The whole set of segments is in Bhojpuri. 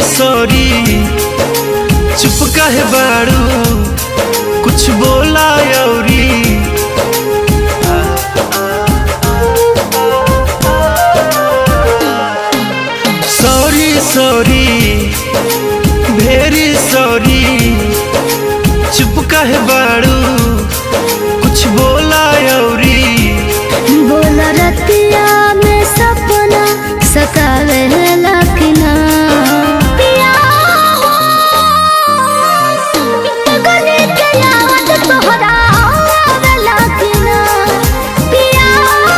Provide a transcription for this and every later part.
सॉरी चुप काहे बाड़ू कुछ बोला औरी। सॉरी सॉरी वेरी सॉरी चुप काहे बाड़ू कुछ बोला औरी। बोला रतिया में सपना सतावे लखना पिया हो गले के याद तोहरा आवे लखना पिया हो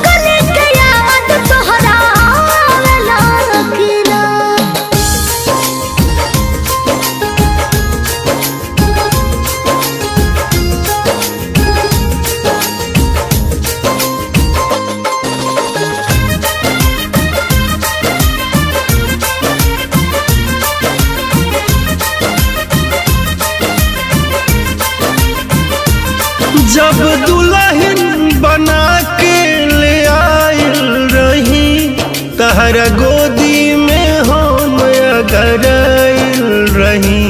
गले के याद तोहरा आवे लखना। जब दुल्हन बना के ले आयल रही तहरा गोदी में हम अगर आयल रही।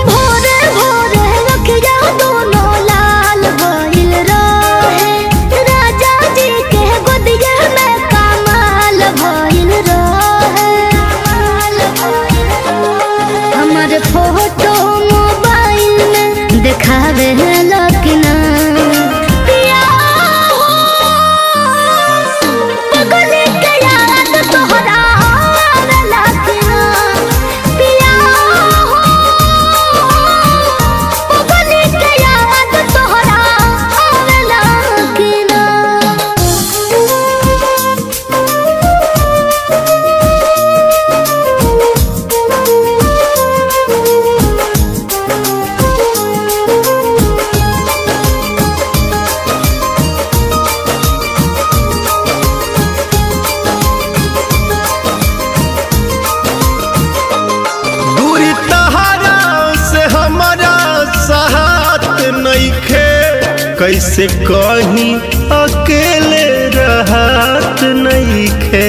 भोरे भोरे रखिया दोनों लाल भइल रहे राजा जी के गोदिया में कमाल भइल रहे। हमारे फोटो मोबाइल में देखावे लखना पिया हो गले के याद तोहरा आवे लखना पिया हो गले के याद तोहरा आवे लखना। दूरी तहरा से हमारा साथ नइखे कैसे कहीं अकेले रहत नइखे।